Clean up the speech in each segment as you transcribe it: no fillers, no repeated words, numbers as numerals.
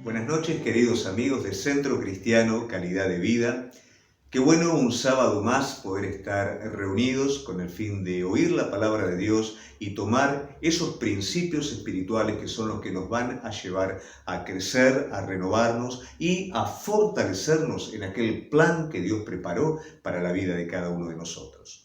Buenas noches, queridos amigos de Centro Cristiano Calidad de Vida. Qué bueno un sábado más poder estar reunidos con el fin de oír la palabra de Dios y tomar esos principios espirituales que son los que nos van a llevar a crecer, a renovarnos y a fortalecernos en aquel plan que Dios preparó para la vida de cada uno de nosotros.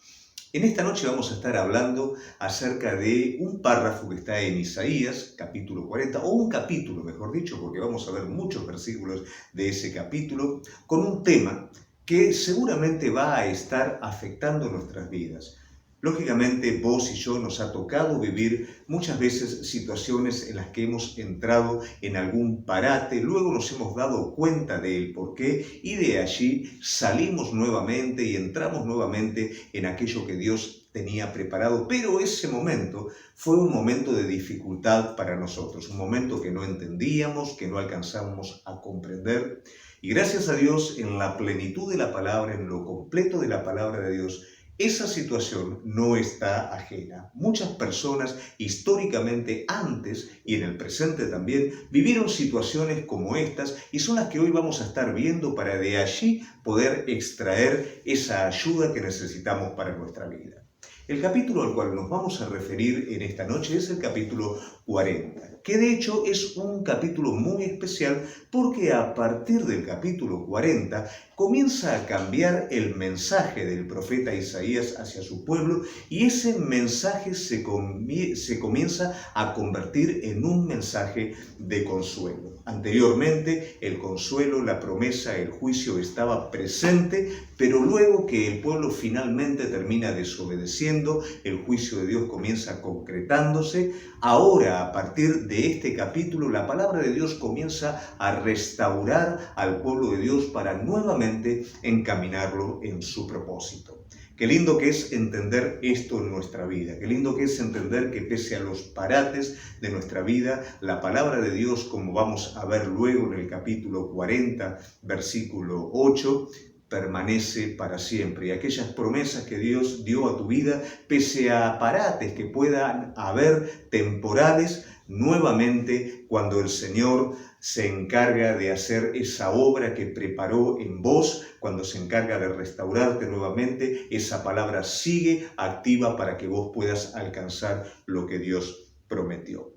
En esta noche vamos a estar hablando acerca de un párrafo que está en Isaías, capítulo 40, o un capítulo, mejor dicho, porque vamos a ver muchos versículos de ese capítulo, con un tema que seguramente va a estar afectando nuestras vidas. Lógicamente, vos y yo nos ha tocado vivir muchas veces situaciones en las que hemos entrado en algún parate, luego nos hemos dado cuenta del porqué y de allí salimos nuevamente y entramos nuevamente en aquello que Dios tenía preparado, pero ese momento fue un momento de dificultad para nosotros, un momento que no entendíamos, que no alcanzamos a comprender. Y gracias a Dios, en la plenitud de la palabra, en lo completo de la palabra de Dios, esa situación no está ajena. Muchas personas históricamente antes y en el presente también vivieron situaciones como estas y son las que hoy vamos a estar viendo para de allí poder extraer esa ayuda que necesitamos para nuestra vida. El capítulo al cual nos vamos a referir en esta noche es el capítulo 40, que de hecho es un capítulo muy especial porque a partir del capítulo 40 comienza a cambiar el mensaje del profeta Isaías hacia su pueblo y ese mensaje se comienza a convertir en un mensaje de consuelo. Anteriormente el consuelo, la promesa, el juicio estaba presente, pero luego que el pueblo finalmente termina desobedeciendo, el juicio de Dios comienza concretándose. Ahora, a partir de este capítulo, la palabra de Dios comienza a restaurar al pueblo de Dios para nuevamente encaminarlo en su propósito. Qué lindo que es entender esto en nuestra vida, qué lindo que es entender que pese a los parates de nuestra vida, la palabra de Dios, como vamos a ver luego en el capítulo 40, versículo 8, permanece para siempre. Y aquellas promesas que Dios dio a tu vida, pese a parates que puedan haber temporales, nuevamente cuando el Señor se encarga de hacer esa obra que preparó en vos, cuando se encarga de restaurarte nuevamente, esa palabra sigue activa para que vos puedas alcanzar lo que Dios prometió.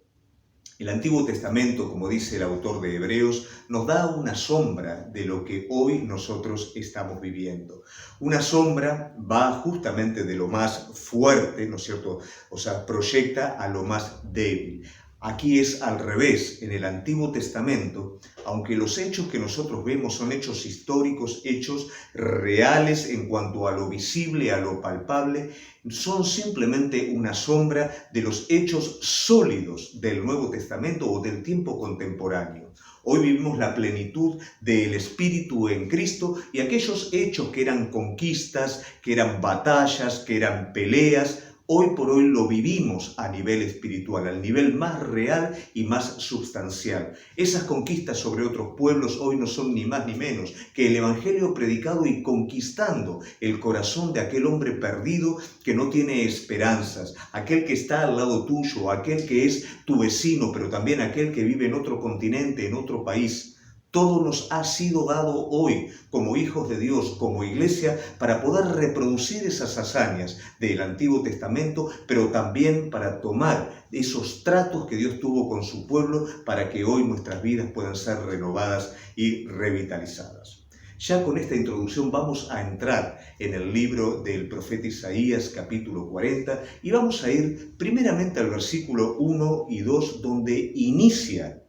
El Antiguo Testamento, como dice el autor de Hebreos, nos da una sombra de lo que hoy nosotros estamos viviendo. Una sombra va justamente de lo más fuerte, ¿no es cierto? O sea, proyecta a lo más débil. Aquí es al revés. En el Antiguo Testamento, aunque los hechos que nosotros vemos son hechos históricos, hechos reales en cuanto a lo visible, a lo palpable, son simplemente una sombra de los hechos sólidos del Nuevo Testamento o del tiempo contemporáneo. Hoy vivimos la plenitud del Espíritu en Cristo y aquellos hechos que eran conquistas, que eran batallas, que eran peleas, hoy por hoy lo vivimos a nivel espiritual, al nivel más real y más sustancial. Esas conquistas sobre otros pueblos hoy no son ni más ni menos que el Evangelio predicado y conquistando el corazón de aquel hombre perdido que no tiene esperanzas, aquel que está al lado tuyo, aquel que es tu vecino, pero también aquel que vive en otro continente, en otro país. Todo nos ha sido dado hoy como hijos de Dios, como iglesia, para poder reproducir esas hazañas del Antiguo Testamento, pero también para tomar esos tratos que Dios tuvo con su pueblo para que hoy nuestras vidas puedan ser renovadas y revitalizadas. Ya con esta introducción vamos a entrar en el libro del profeta Isaías, capítulo 40, y vamos a ir primeramente al versículo 1 y 2, donde inicia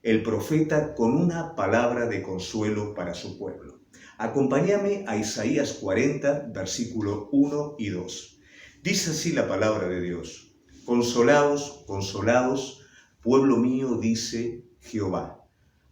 el profeta con una palabra de consuelo para su pueblo. Acompáñame a Isaías 40, versículo 1 y 2. Dice así la palabra de Dios: Consolaos, consolaos, pueblo mío, dice Jehová.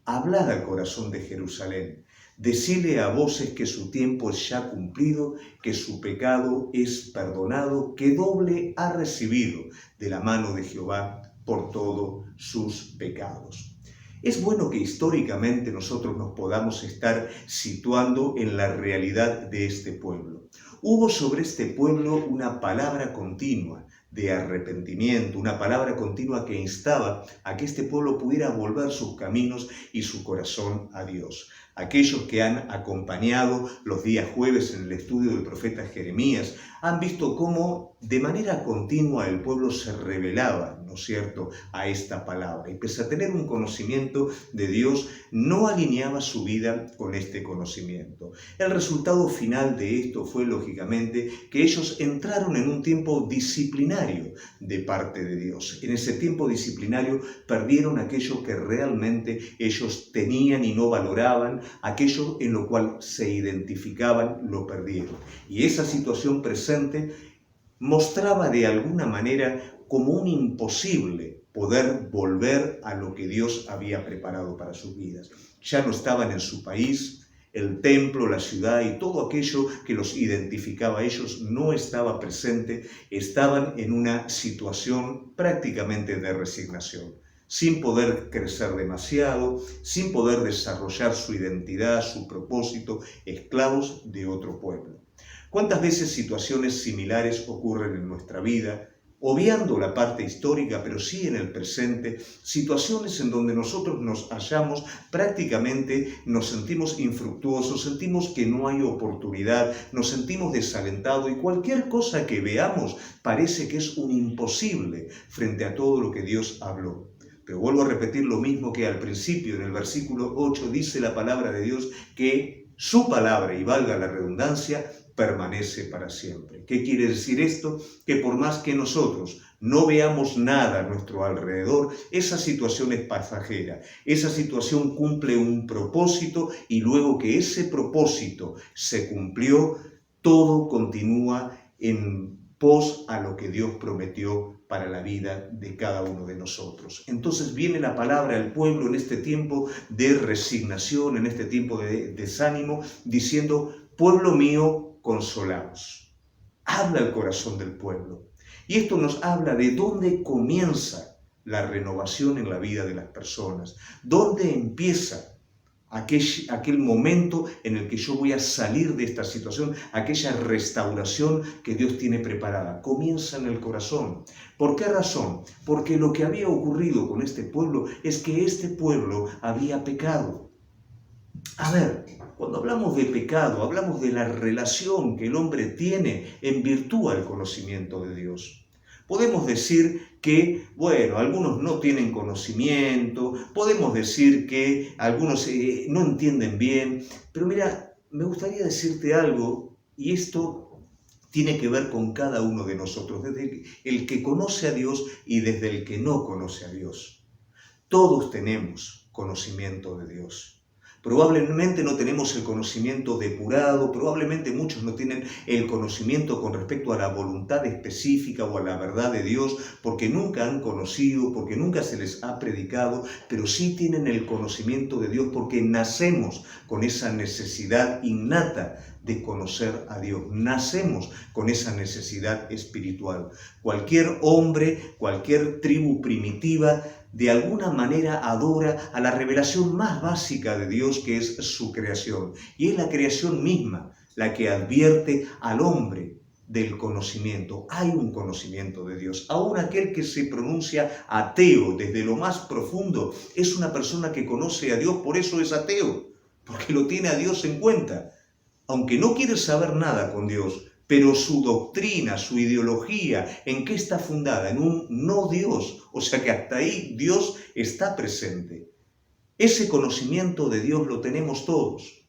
Hablad al corazón de Jerusalén. Decile a voces que su tiempo es ya cumplido, que su pecado es perdonado, que doble ha recibido de la mano de Jehová por todos sus pecados. Es bueno que históricamente nosotros nos podamos estar situando en la realidad de este pueblo. Hubo sobre este pueblo una palabra continua de arrepentimiento, una palabra continua que instaba a que este pueblo pudiera volver sus caminos y su corazón a Dios. Aquellos que han acompañado los días jueves en el estudio del profeta Jeremías han visto cómo de manera continua el pueblo se rebelaba, ¿no es cierto?, a esta palabra. Y pese a tener un conocimiento de Dios, no alineaba su vida con este conocimiento. El resultado final de esto fue, lógicamente, que ellos entraron en un tiempo disciplinario de parte de Dios. En ese tiempo disciplinario perdieron aquello que realmente ellos tenían y no valoraban, aquello en lo cual se identificaban, lo perdieron. Y esa situación presente mostraba de alguna manera como un imposible poder volver a lo que Dios había preparado para sus vidas. Ya no estaban en su país, el templo, la ciudad y todo aquello que los identificaba a ellos no estaba presente, estaban en una situación prácticamente de resignación, sin poder crecer demasiado, sin poder desarrollar su identidad, su propósito, esclavos de otro pueblo. ¿Cuántas veces situaciones similares ocurren en nuestra vida, obviando la parte histórica, pero sí en el presente, situaciones en donde nosotros nos hallamos, prácticamente nos sentimos infructuosos, sentimos que no hay oportunidad, nos sentimos desalentados y cualquier cosa que veamos parece que es un imposible frente a todo lo que Dios habló? Pero vuelvo a repetir lo mismo que al principio, en el versículo 8 dice la palabra de Dios que su palabra, y valga la redundancia, permanece para siempre. ¿Qué quiere decir esto? Que por más que nosotros no veamos nada a nuestro alrededor, esa situación es pasajera, esa situación cumple un propósito y luego que ese propósito se cumplió, todo continúa en pos a lo que Dios prometió para la vida de cada uno de nosotros. Entonces viene la palabra al pueblo en este tiempo de resignación, en este tiempo de desánimo, diciendo: pueblo mío, consolaos. Habla el corazón del pueblo. Y esto nos habla de dónde comienza la renovación en la vida de las personas, dónde empieza aquel momento en el que yo voy a salir de esta situación, aquella restauración que Dios tiene preparada. Comienza en el corazón. ¿Por qué razón? Porque lo que había ocurrido con este pueblo es que este pueblo había pecado. A ver, cuando hablamos de pecado, hablamos de la relación que el hombre tiene en virtud al conocimiento de Dios. Podemos decir que, bueno, algunos no tienen conocimiento, podemos decir que algunos no entienden bien, pero mira, me gustaría decirte algo, y esto tiene que ver con cada uno de nosotros, desde el que conoce a Dios y desde el que no conoce a Dios. Todos tenemos conocimiento de Dios. Probablemente no tenemos el conocimiento depurado, probablemente muchos no tienen el conocimiento con respecto a la voluntad específica o a la verdad de Dios, porque nunca han conocido, porque nunca se les ha predicado, pero sí tienen el conocimiento de Dios porque nacemos con esa necesidad innata de conocer a Dios. Nacemos con esa necesidad espiritual. Cualquier hombre, cualquier tribu primitiva, de alguna manera adora a la revelación más básica de Dios, que es su creación. Y es la creación misma la que advierte al hombre del conocimiento. Hay un conocimiento de Dios. Aún aquel que se pronuncia ateo desde lo más profundo es una persona que conoce a Dios, por eso es ateo, porque lo tiene a Dios en cuenta. Aunque no quiere saber nada con Dios, pero su doctrina, su ideología, ¿en qué está fundada? En un no Dios. O sea que hasta ahí Dios está presente. Ese conocimiento de Dios lo tenemos todos.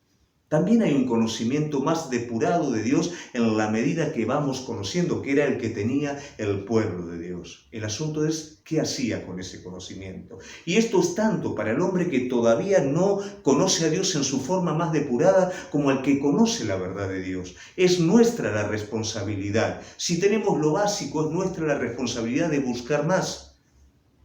También hay un conocimiento más depurado de Dios en la medida que vamos conociendo, que era el que tenía el pueblo de Dios. El asunto es qué hacía con ese conocimiento. Y esto es tanto para el hombre que todavía no conoce a Dios en su forma más depurada como el que conoce la verdad de Dios. Es nuestra la responsabilidad. Si tenemos lo básico, es nuestra la responsabilidad de buscar más.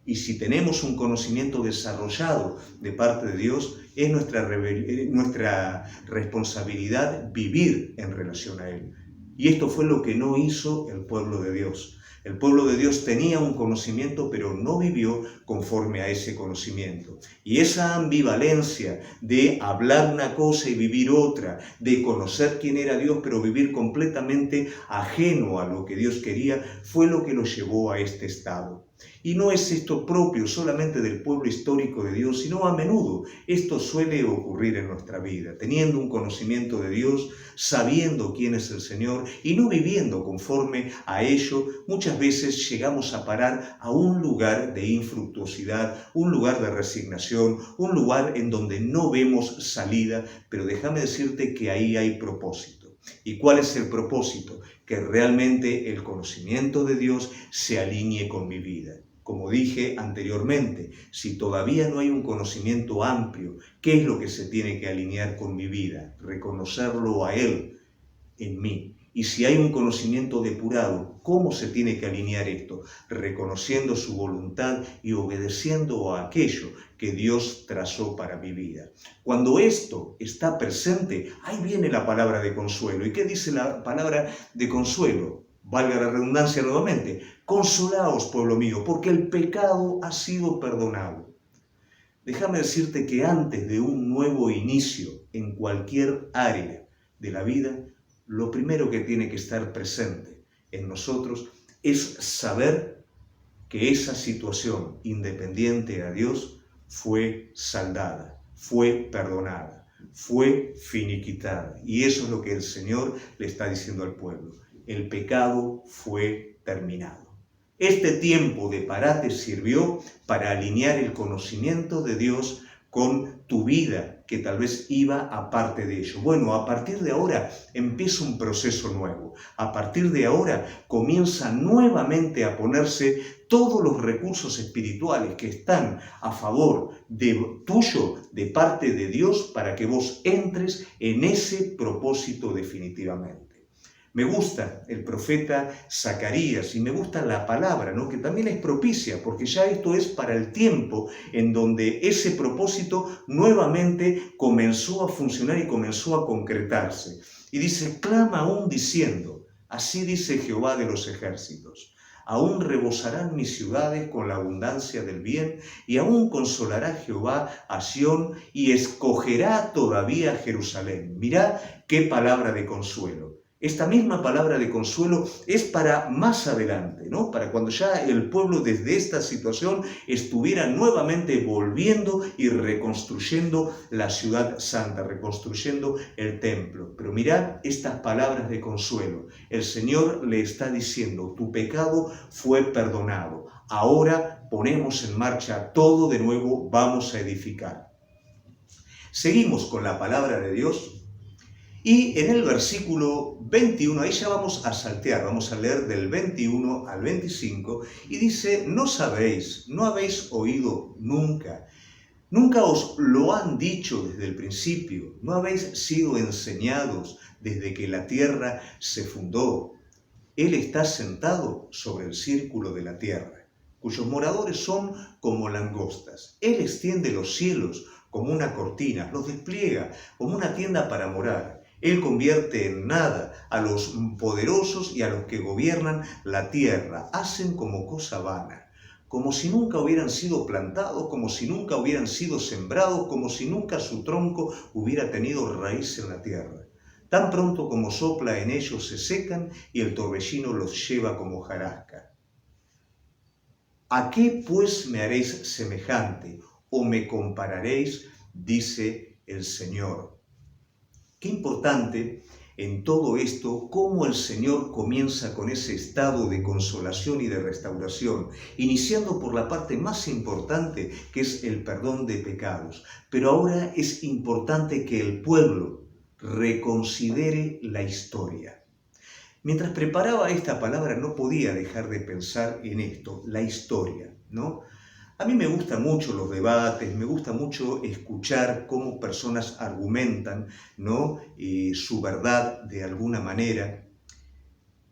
Y si tenemos un conocimiento desarrollado de parte de Dios, es nuestra responsabilidad vivir en relación a Él. Y esto fue lo que no hizo el pueblo de Dios. El pueblo de Dios tenía un conocimiento, pero no vivió conforme a ese conocimiento. Y esa ambivalencia de hablar una cosa y vivir otra, de conocer quién era Dios, pero vivir completamente ajeno a lo que Dios quería, fue lo que los llevó a este estado. Y no es esto propio solamente del pueblo histórico de Dios, sino a menudo esto suele ocurrir en nuestra vida, teniendo un conocimiento de Dios, sabiendo quién es el Señor y no viviendo conforme a ello, muchas veces llegamos a parar a un lugar de infructuosidad, un lugar de resignación, un lugar en donde no vemos salida, pero déjame decirte que ahí hay propósito. ¿Y cuál es el propósito? Que realmente el conocimiento de Dios se alinee con mi vida. Como dije anteriormente, si todavía no hay un conocimiento amplio, ¿qué es lo que se tiene que alinear con mi vida? Reconocerlo a Él en mí. Y si hay un conocimiento depurado, ¿cómo se tiene que alinear esto? Reconociendo su voluntad y obedeciendo a aquello que Dios trazó para mi vida. Cuando esto está presente, ahí viene la palabra de consuelo. ¿Y qué dice la palabra de consuelo? Valga la redundancia nuevamente. Consolaos, pueblo mío, porque el pecado ha sido perdonado. Déjame decirte que antes de un nuevo inicio en cualquier área de la vida, lo primero que tiene que estar presente en nosotros es saber que esa situación independiente a Dios fue saldada, fue perdonada, fue finiquitada. Y eso es lo que el Señor le está diciendo al pueblo. El pecado fue terminado. Este tiempo de parate sirvió para alinear el conocimiento de Dios con tu vida, que tal vez iba aparte de ello. Bueno, a partir de ahora empieza un proceso nuevo. A partir de ahora comienza nuevamente a ponerse todos los recursos espirituales que están a favor tuyo, de parte de Dios, para que vos entres en ese propósito definitivamente. Me gusta el profeta Zacarías y me gusta la palabra, ¿no? Que también es propicia, porque ya esto es para el tiempo en donde ese propósito nuevamente comenzó a funcionar y comenzó a concretarse. Y dice, clama aún diciendo, así dice Jehová de los ejércitos, aún rebosarán mis ciudades con la abundancia del bien, y aún consolará Jehová a Sión y escogerá todavía a Jerusalén. Mirá qué palabra de consuelo. Esta misma palabra de consuelo es para más adelante, ¿no? Para cuando ya el pueblo desde esta situación estuviera nuevamente volviendo y reconstruyendo la ciudad santa, reconstruyendo el templo. Pero mirad estas palabras de consuelo. El Señor le está diciendo, tu pecado fue perdonado. Ahora ponemos en marcha todo de nuevo, vamos a edificar. Seguimos con la palabra de Dios. Y en el versículo 21, ahí ya vamos a saltear, vamos a leer del 21 al 25, y dice, no sabéis, no habéis oído nunca, nunca os lo han dicho desde el principio, no habéis sido enseñados desde que la tierra se fundó. Él está sentado sobre el círculo de la tierra, cuyos moradores son como langostas. Él extiende los cielos como una cortina, los despliega como una tienda para morar. Él convierte en nada a los poderosos y a los que gobiernan la tierra. Hacen como cosa vana, como si nunca hubieran sido plantados, como si nunca hubieran sido sembrados, como si nunca su tronco hubiera tenido raíz en la tierra. Tan pronto como sopla en ellos se secan y el torbellino los lleva como hojarasca. ¿A qué pues me haréis semejante o me compararéis? Dice el Señor. Qué importante en todo esto, cómo el Señor comienza con ese estado de consolación y de restauración, iniciando por la parte más importante, que es el perdón de pecados. Pero ahora es importante que el pueblo reconsidere la historia. Mientras preparaba esta palabra no podía dejar de pensar en esto, la historia, ¿no? A mí me gustan mucho los debates, me gusta mucho escuchar cómo personas argumentan, ¿no? Su verdad de alguna manera.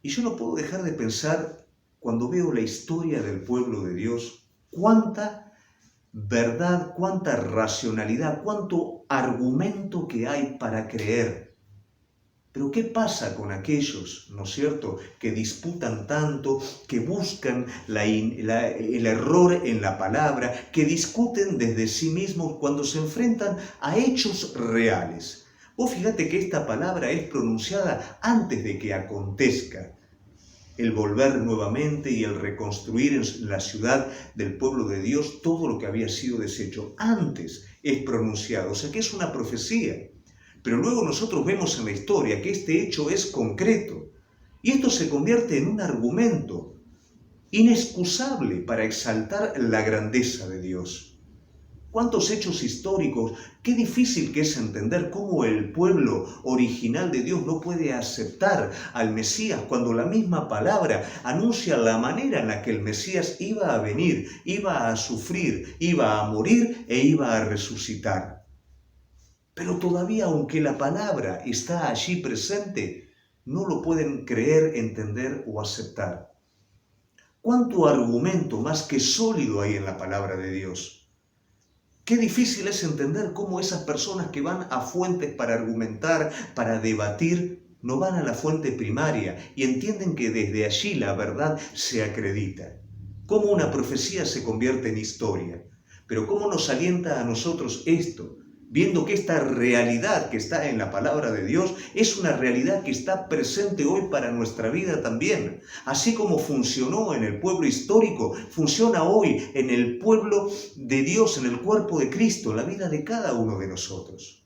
Y yo no puedo dejar de pensar, cuando veo la historia del pueblo de Dios, cuánta verdad, cuánta racionalidad, cuánto argumento que hay para creer Pero ¿qué pasa con aquellos, ¿no es cierto?, que disputan tanto, que buscan el error en la palabra, que discuten desde sí mismos cuando se enfrentan a hechos reales? Vos fíjate que esta palabra es pronunciada antes de que acontezca el volver nuevamente y el reconstruir en la ciudad del pueblo de Dios todo lo que había sido deshecho. Antes es pronunciado, o sea que es una profecía. Pero luego nosotros vemos en la historia que este hecho es concreto. Y esto se convierte en un argumento inexcusable para exaltar la grandeza de Dios. ¿Cuántos hechos históricos? Qué difícil que es entender cómo el pueblo original de Dios no puede aceptar al Mesías cuando la misma palabra anuncia la manera en la que el Mesías iba a venir, iba a sufrir, iba a morir e iba a resucitar. Pero todavía, aunque la palabra está allí presente, no lo pueden creer, entender o aceptar. ¿Cuánto argumento más que sólido hay en la palabra de Dios? Qué difícil es entender cómo esas personas que van a fuentes para argumentar, para debatir, no van a la fuente primaria y entienden que desde allí la verdad se acredita. Cómo una profecía se convierte en historia. Pero cómo nos alienta a nosotros esto, viendo que esta realidad que está en la palabra de Dios es una realidad que está presente hoy para nuestra vida también. Así como funcionó en el pueblo histórico, funciona hoy en el pueblo de Dios, en el cuerpo de Cristo, en la vida de cada uno de nosotros.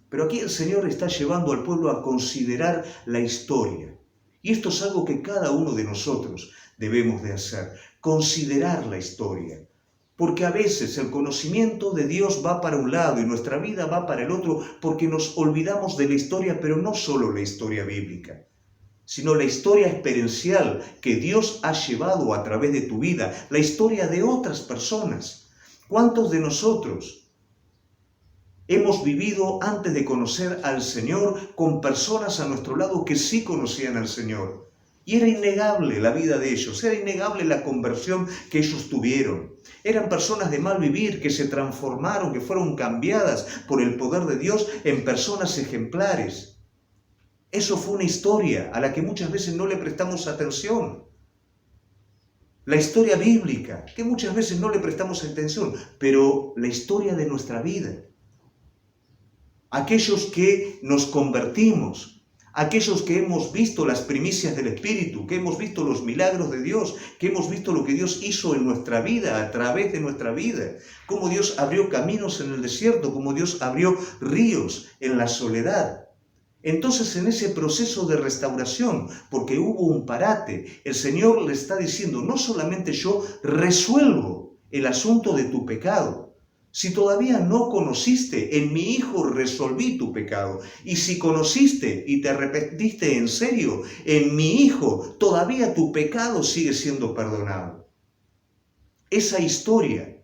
Pero aquí el Señor está llevando al pueblo a considerar la historia. Y esto es algo que cada uno de nosotros debemos de hacer, considerar la historia. Porque a veces el conocimiento de Dios va para un lado y nuestra vida va para el otro porque nos olvidamos de la historia, pero no solo la historia bíblica, sino la historia experiencial que Dios ha llevado a través de tu vida, la historia de otras personas. ¿Cuántos de nosotros hemos vivido antes de conocer al Señor con personas a nuestro lado que sí conocían al Señor? Y era innegable la vida de ellos, era innegable la conversión que ellos tuvieron. Eran personas de mal vivir que se transformaron, que fueron cambiadas por el poder de Dios en personas ejemplares. Eso fue una historia a la que muchas veces no le prestamos atención. La historia bíblica, que muchas veces no le prestamos atención, pero la historia de nuestra vida. Aquellos que nos convertimos, aquellos que hemos visto las primicias del Espíritu, que hemos visto los milagros de Dios, que hemos visto lo que Dios hizo en nuestra vida, a través de nuestra vida, cómo Dios abrió caminos en el desierto, cómo Dios abrió ríos en la soledad. Entonces, en ese proceso de restauración, porque hubo un parate, el Señor le está diciendo, no solamente yo resuelvo el asunto de tu pecado. Si todavía no conociste, en mi Hijo resolví tu pecado. Y si conociste y te arrepentiste en serio, en mi Hijo todavía tu pecado sigue siendo perdonado. Esa historia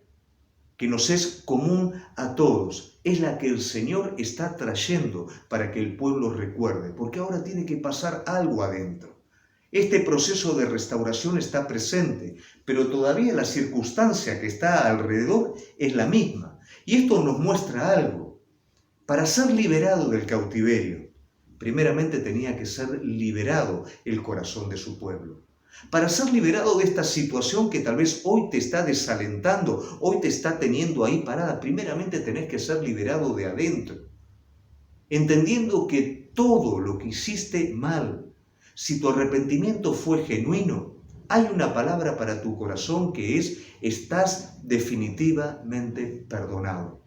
que nos es común a todos es la que el Señor está trayendo para que el pueblo recuerde, porque ahora tiene que pasar algo adentro. Este proceso de restauración está presente, pero todavía la circunstancia que está alrededor es la misma. Y esto nos muestra algo. Para ser liberado del cautiverio, primeramente tenía que ser liberado el corazón de su pueblo. Para ser liberado de esta situación que tal vez hoy te está desalentando, hoy te está teniendo ahí parada, primeramente tenés que ser liberado de adentro. Entendiendo que todo lo que hiciste mal, si tu arrepentimiento fue genuino, hay una palabra para tu corazón que es: estás definitivamente perdonado.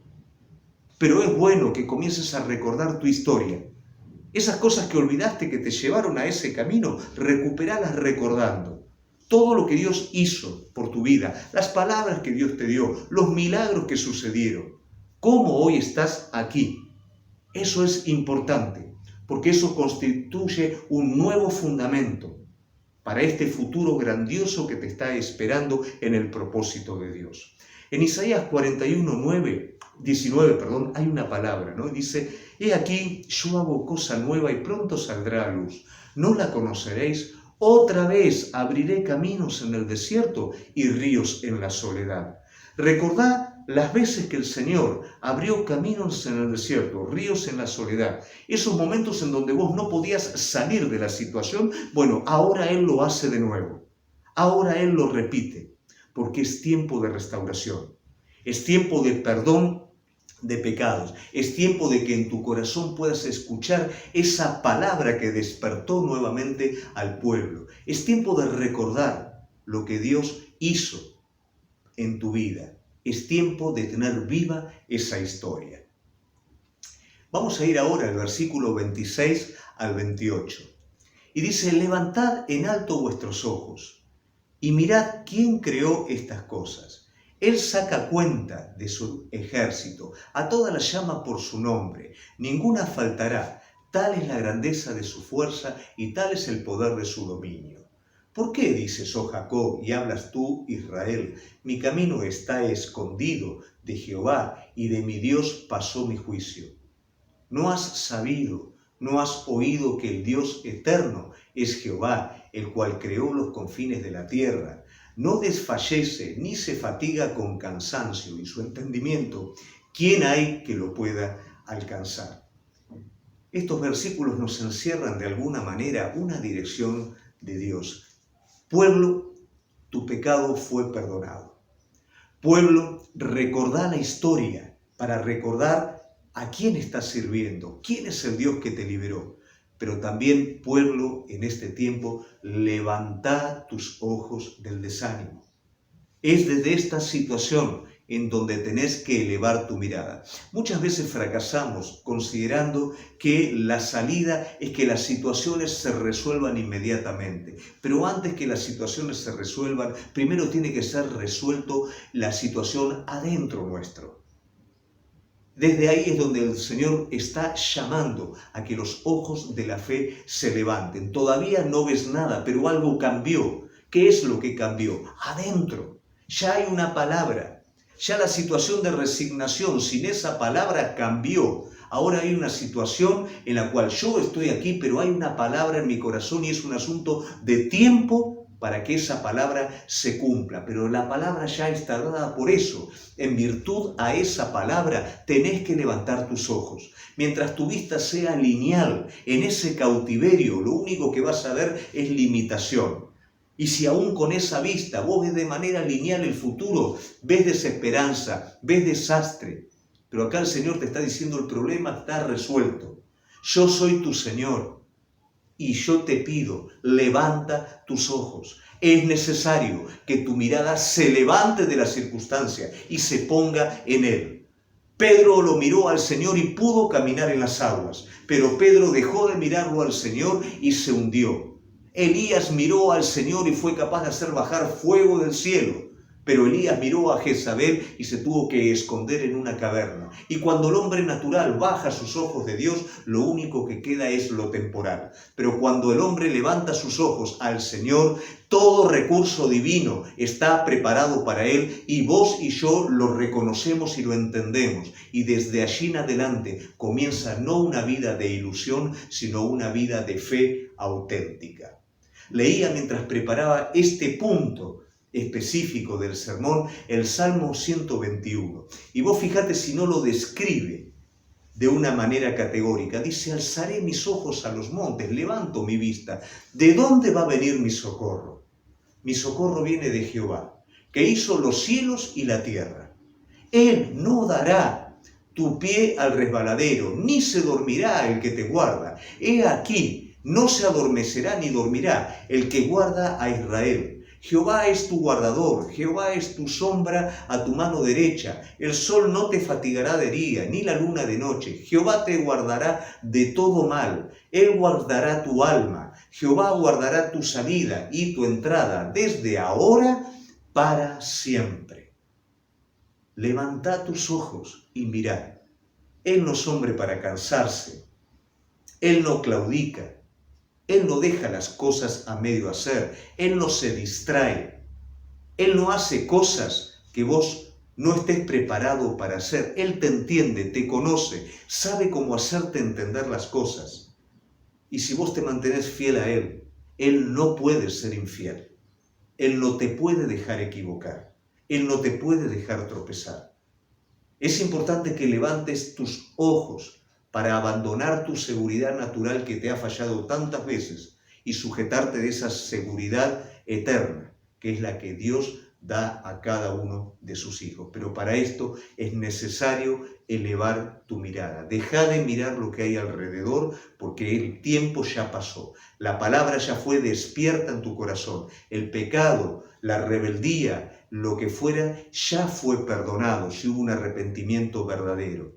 Pero es bueno que comiences a recordar tu historia. Esas cosas que olvidaste que te llevaron a ese camino, recuperalas recordando. Todo lo que Dios hizo por tu vida, las palabras que Dios te dio, los milagros que sucedieron, cómo hoy estás aquí. Eso es importante, porque eso constituye un nuevo fundamento para este futuro grandioso que te está esperando en el propósito de Dios. En Isaías 19, hay una palabra, ¿no? Dice: he aquí, yo hago cosa nueva y pronto saldrá a luz. ¿No la conoceréis? Otra vez abriré caminos en el desierto y ríos en la soledad. Recordá las veces que el Señor abrió caminos en el desierto, ríos en la soledad, esos momentos en donde vos no podías salir de la situación, bueno, ahora Él lo hace de nuevo. Ahora Él lo repite, porque es tiempo de restauración, es tiempo de perdón de pecados, es tiempo de que en tu corazón puedas escuchar esa palabra que despertó nuevamente al pueblo. Es tiempo de recordar lo que Dios hizo en tu vida. Es tiempo de tener viva esa historia. Vamos a ir ahora al versículo 26 al 28. Y dice, levantad en alto vuestros ojos y mirad quién creó estas cosas. Él saca cuenta de su ejército, a todas las llama por su nombre, ninguna faltará. Tal es la grandeza de su fuerza y tal es el poder de su dominio. ¿Por qué dices, oh Jacob, y hablas tú, Israel? Mi camino está escondido de Jehová, y de mi Dios pasó mi juicio. ¿No has sabido, no has oído que el Dios eterno es Jehová, el cual creó los confines de la tierra? No desfallece ni se fatiga con cansancio, y su entendimiento, ¿quién hay que lo pueda alcanzar? Estos versículos nos encierran de alguna manera una dirección de Dios. Pueblo, tu pecado fue perdonado. Pueblo, recordá la historia para recordar a quién estás sirviendo, quién es el Dios que te liberó. Pero también, pueblo, en este tiempo, levantá tus ojos del desánimo. Es desde esta situación en donde tenés que elevar tu mirada. Muchas veces fracasamos considerando que la salida es que las situaciones se resuelvan inmediatamente. Pero antes que las situaciones se resuelvan, primero tiene que ser resuelto la situación adentro nuestro. Desde ahí es donde el Señor está llamando a que los ojos de la fe se levanten. Todavía no ves nada, pero algo cambió. ¿Qué es lo que cambió? Adentro. Ya hay una palabra. Ya la situación de resignación sin esa palabra cambió. Ahora hay una situación en la cual yo estoy aquí, pero hay una palabra en mi corazón y es un asunto de tiempo para que esa palabra se cumpla. Pero la palabra ya está dada, por eso, en virtud a esa palabra, tenés que levantar tus ojos. Mientras tu vista sea lineal en ese cautiverio, lo único que vas a ver es limitación. Y si aún con esa vista vos ves de manera lineal el futuro, ves desesperanza, ves desastre. Pero acá el Señor te está diciendo, el problema está resuelto. Yo soy tu Señor y yo te pido, levanta tus ojos. Es necesario que tu mirada se levante de la circunstancia y se ponga en Él. Pedro lo miró al Señor y pudo caminar en las aguas, pero Pedro dejó de mirarlo al Señor y se hundió. Elías miró al Señor y fue capaz de hacer bajar fuego del cielo. Pero Elías miró a Jezabel y se tuvo que esconder en una caverna. Y cuando el hombre natural baja sus ojos de Dios, lo único que queda es lo temporal. Pero cuando el hombre levanta sus ojos al Señor, todo recurso divino está preparado para él y vos y yo lo reconocemos y lo entendemos. Y desde allí en adelante comienza no una vida de ilusión, sino una vida de fe auténtica. Leía mientras preparaba este punto específico del sermón, el Salmo 121. Y vos fíjate si no lo describe de una manera categórica. Dice, alzaré mis ojos a los montes, levanto mi vista. ¿De dónde va a venir mi socorro? Mi socorro viene de Jehová, que hizo los cielos y la tierra. Él no dará tu pie al resbaladero, ni se dormirá el que te guarda. He aquí, no se adormecerá ni dormirá el que guarda a Israel. Jehová es tu guardador, Jehová es tu sombra a tu mano derecha. El sol no te fatigará de día, ni la luna de noche. Jehová te guardará de todo mal. Él guardará tu alma. Jehová guardará tu salida y tu entrada desde ahora para siempre. Levantad tus ojos y mirad. Él no es hombre para cansarse. Él no claudica. Él no deja las cosas a medio hacer. Él no se distrae. Él no hace cosas que vos no estés preparado para hacer. Él te entiende, te conoce, sabe cómo hacerte entender las cosas. Y si vos te mantenés fiel a Él, Él no puede ser infiel. Él no te puede dejar equivocar. Él no te puede dejar tropezar. Es importante que levantes tus ojos para abandonar tu seguridad natural que te ha fallado tantas veces y sujetarte de esa seguridad eterna, que es la que Dios da a cada uno de sus hijos. Pero para esto es necesario elevar tu mirada. Deja de mirar lo que hay alrededor, porque el tiempo ya pasó. La palabra ya fue despierta en tu corazón. El pecado, la rebeldía, lo que fuera, ya fue perdonado si hubo un arrepentimiento verdadero.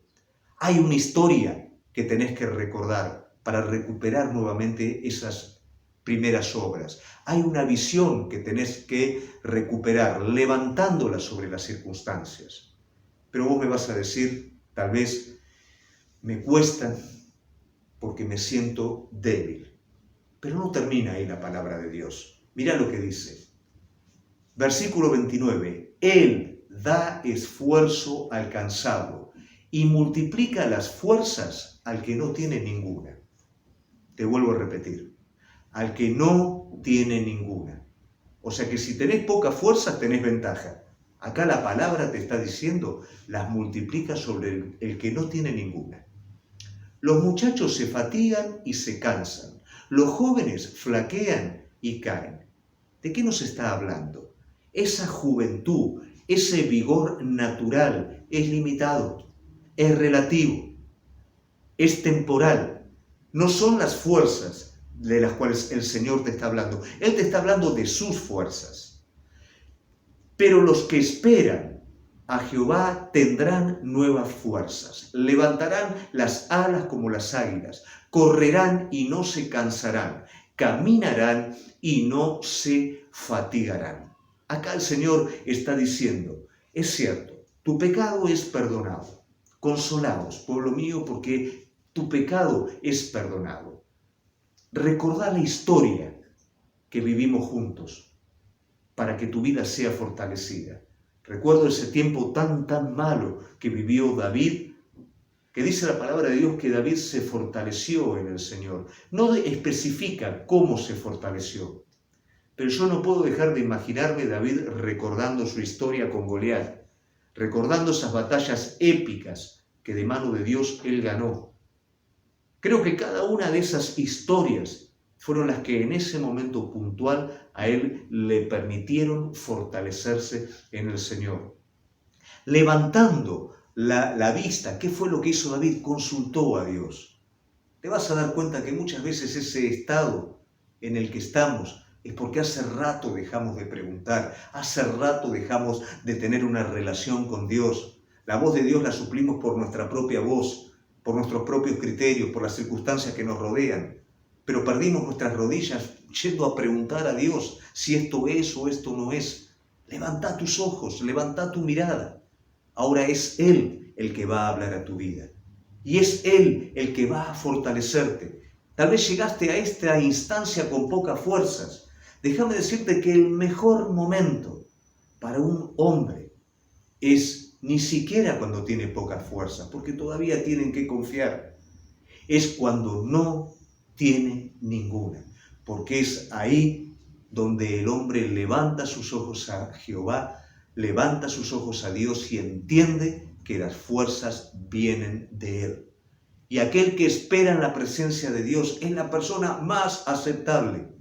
Hay una historia que tenés que recordar para recuperar nuevamente esas primeras obras. Hay una visión que tenés que recuperar, levantándola sobre las circunstancias. Pero vos me vas a decir, tal vez, me cuesta porque me siento débil. Pero no termina ahí la palabra de Dios. Mirá lo que dice. Versículo 29. Él da esfuerzo al cansado y multiplica las fuerzas al que no tiene ninguna. Te vuelvo a repetir. Al que no tiene ninguna. O sea que si tenés pocas fuerzas, tenés ventaja. Acá la palabra te está diciendo, las multiplica sobre el que no tiene ninguna. Los muchachos se fatigan y se cansan. Los jóvenes flaquean y caen. ¿De qué nos está hablando? Esa juventud, ese vigor natural es limitado, es relativo, es temporal. No son las fuerzas de las cuales el Señor te está hablando. Él te está hablando de sus fuerzas. Pero los que esperan a Jehová tendrán nuevas fuerzas. Levantarán las alas como las águilas. Correrán y no se cansarán. Caminarán y no se fatigarán. Acá el Señor está diciendo, es cierto, tu pecado es perdonado. Consolaos, pueblo mío, porque tu pecado es perdonado. Recordá la historia que vivimos juntos para que tu vida sea fortalecida. Recuerdo ese tiempo tan malo que vivió David, que dice la palabra de Dios que David se fortaleció en el Señor. No especifica cómo se fortaleció, pero yo no puedo dejar de imaginarme David recordando su historia con Goliat, recordando esas batallas épicas que de mano de Dios él ganó. Creo que cada una de esas historias fueron las que en ese momento puntual a él le permitieron fortalecerse en el Señor. Levantando la vista, ¿qué fue lo que hizo David? Consultó a Dios. Te vas a dar cuenta que muchas veces ese estado en el que estamos es porque hace rato dejamos de preguntar, hace rato dejamos de tener una relación con Dios. La voz de Dios la suplimos por nuestra propia voz, por nuestros propios criterios, por las circunstancias que nos rodean. Pero perdimos nuestras rodillas yendo a preguntar a Dios si esto es o esto no es. Levanta tus ojos, levanta tu mirada. Ahora es Él el que va a hablar a tu vida. Y es Él el que va a fortalecerte. Tal vez llegaste a esta instancia con pocas fuerzas. Déjame decirte que el mejor momento para un hombre es ni siquiera cuando tiene pocas fuerzas, porque todavía tienen que confiar. Es cuando no tiene ninguna, porque es ahí donde el hombre levanta sus ojos a Jehová, levanta sus ojos a Dios y entiende que las fuerzas vienen de Él. Y aquel que espera en la presencia de Dios es la persona más aceptable.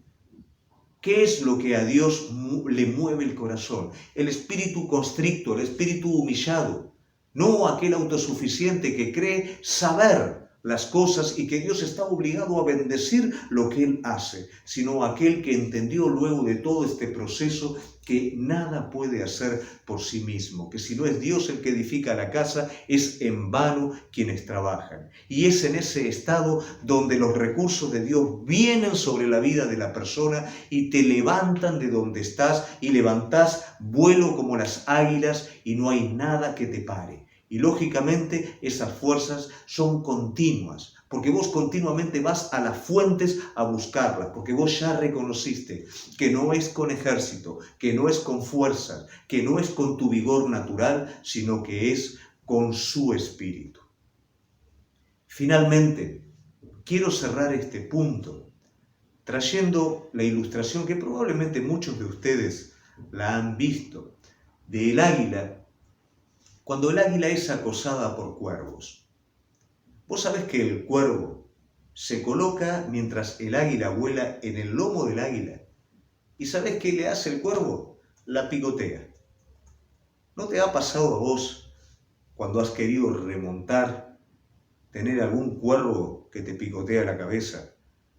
¿Qué es lo que a Dios le mueve el corazón? El espíritu constricto, el espíritu humillado. No aquel autosuficiente que cree saber las cosas y que Dios está obligado a bendecir lo que Él hace, sino aquel que entendió luego de todo este proceso que nada puede hacer por sí mismo, que si no es Dios el que edifica la casa, es en vano quienes trabajan. Y es en ese estado donde los recursos de Dios vienen sobre la vida de la persona y te levantan de donde estás y levantás vuelo como las águilas y no hay nada que te pare. Y lógicamente esas fuerzas son continuas, porque vos continuamente vas a las fuentes a buscarlas, porque vos ya reconociste que no es con ejército, que no es con fuerzas, que no es con tu vigor natural, sino que es con su espíritu. Finalmente, quiero cerrar este punto trayendo la ilustración que probablemente muchos de ustedes la han visto, del águila Cuando el águila es acosada por cuervos. Vos sabés que el cuervo se coloca mientras el águila vuela en el lomo del águila. ¿Y sabés qué le hace el cuervo? La picotea. ¿No te ha pasado a vos cuando has querido remontar, tener algún cuervo que te picotea la cabeza?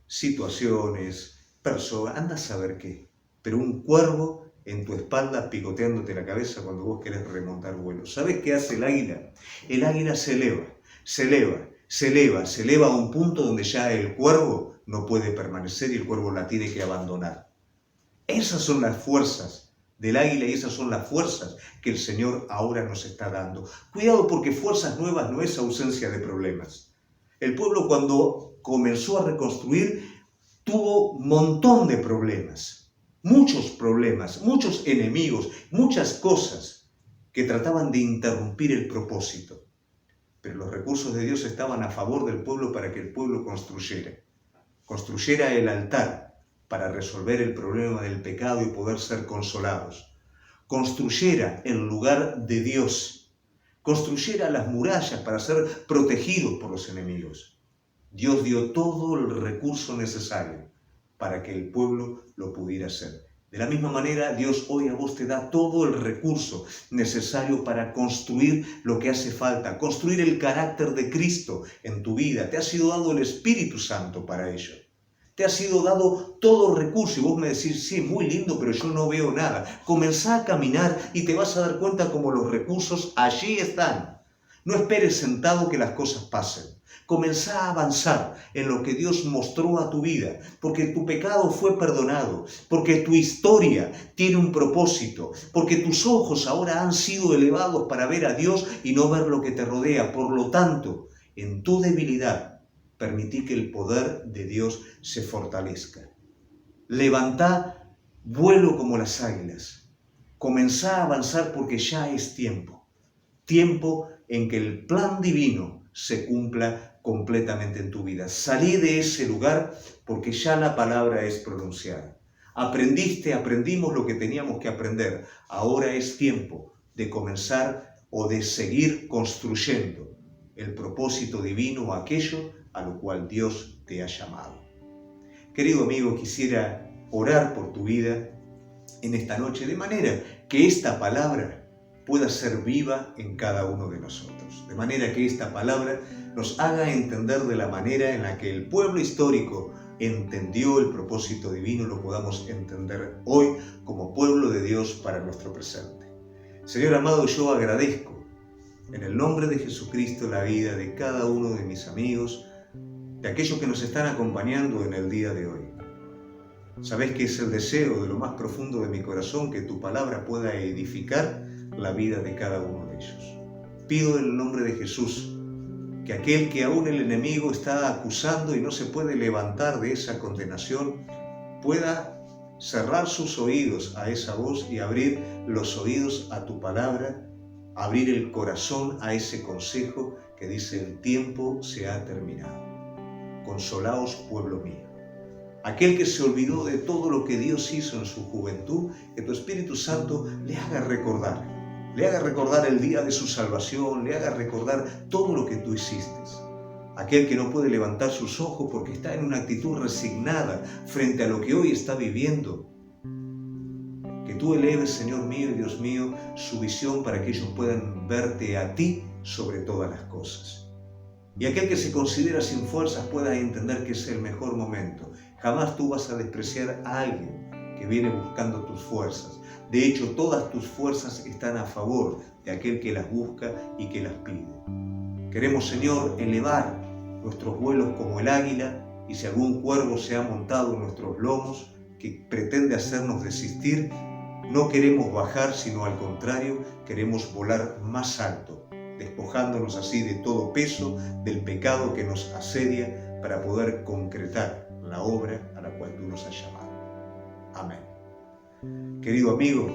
Situaciones, personas, anda a saber qué. Pero un cuervo en tu espalda picoteándote la cabeza cuando vos querés remontar vuelo. ¿Sabés qué hace el águila? El águila se eleva, se eleva, se eleva, se eleva a un punto donde ya el cuervo no puede permanecer y el cuervo la tiene que abandonar. Esas son las fuerzas del águila y esas son las fuerzas que el Señor ahora nos está dando. Cuidado, porque fuerzas nuevas no es ausencia de problemas. El pueblo, cuando comenzó a reconstruir, tuvo un montón de problemas, muchos enemigos, muchas cosas que trataban de interrumpir el propósito. Pero los recursos de Dios estaban a favor del pueblo para que el pueblo construyera el altar para resolver el problema del pecado y poder ser consolados, construyera el lugar de Dios, construyera las murallas para ser protegidos por los enemigos. Dios dio todo el recurso necesario para que el pueblo lo pudiera hacer. De la misma manera, Dios hoy a vos te da todo el recurso necesario para construir lo que hace falta, construir el carácter de Cristo en tu vida. Te ha sido dado el Espíritu Santo para ello. Te ha sido dado todo el recurso y vos me decís, sí, muy lindo, pero yo no veo nada. Comenzá a caminar y te vas a dar cuenta como los recursos allí están. No esperes sentado que las cosas pasen. Comenzá a avanzar en lo que Dios mostró a tu vida, porque tu pecado fue perdonado, porque tu historia tiene un propósito, porque tus ojos ahora han sido elevados para ver a Dios y no ver lo que te rodea. Por lo tanto, en tu debilidad, permití que el poder de Dios se fortalezca. Levantá vuelo como las águilas. Comenzá a avanzar porque ya es tiempo. Tiempo en que el plan divino se cumpla completamente en tu vida. Salí de ese lugar porque ya la palabra es pronunciada. Aprendimos lo que teníamos que aprender. Ahora es tiempo de comenzar o de seguir construyendo el propósito divino, aquello a lo cual Dios te ha llamado. Querido amigo, quisiera orar por tu vida en esta noche, de manera que esta palabra pueda ser viva en cada uno de nosotros, de manera que esta palabra nos haga entender de la manera en la que el pueblo histórico entendió el propósito divino, lo podamos entender hoy como pueblo de Dios para nuestro presente. Señor amado, yo agradezco en el nombre de Jesucristo la vida de cada uno de mis amigos, de aquellos que nos están acompañando en el día de hoy. Sabés que es el deseo de lo más profundo de mi corazón que tu palabra pueda edificar la vida de cada uno de ellos. Pido en el nombre de Jesús que aquel que aún el enemigo está acusando y no se puede levantar de esa condenación, pueda cerrar sus oídos a esa voz y abrir los oídos a tu palabra, abrir el corazón a ese consejo que dice: el tiempo se ha terminado. Consolaos, pueblo mío. Aquel que se olvidó de todo lo que Dios hizo en su juventud, que tu Espíritu Santo le haga recordar el día de su salvación, le haga recordar todo lo que tú hiciste. Aquel que no puede levantar sus ojos porque está en una actitud resignada frente a lo que hoy está viviendo. Que tú eleves, Señor mío y Dios mío, su visión para que ellos puedan verte a ti sobre todas las cosas. Y aquel que se considera sin fuerzas pueda entender que es el mejor momento. Jamás tú vas a despreciar a alguien que viene buscando tus fuerzas. De hecho, todas tus fuerzas están a favor de aquel que las busca y que las pide. Queremos, Señor, elevar nuestros vuelos como el águila, y si algún cuervo se ha montado en nuestros lomos que pretende hacernos desistir, no queremos bajar, sino al contrario, queremos volar más alto, despojándonos así de todo peso del pecado que nos asedia para poder concretar la obra a la cual tú nos has llamado. Amén. Querido amigo,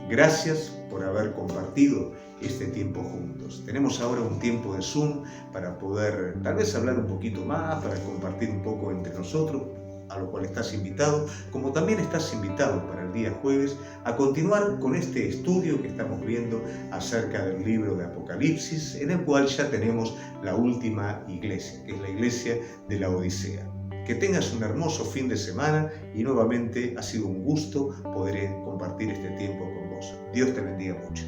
gracias por haber compartido este tiempo juntos. Tenemos ahora un tiempo de Zoom para poder tal vez hablar un poquito más, para compartir un poco entre nosotros. a lo cual estás invitado, como también estás invitado para el día jueves a continuar con este estudio que estamos viendo acerca del libro de Apocalipsis, en el cual ya tenemos la última iglesia, que es la iglesia de la Odisea. Que tengas un hermoso fin de semana y nuevamente ha sido un gusto poder compartir este tiempo con vos. Dios te bendiga mucho.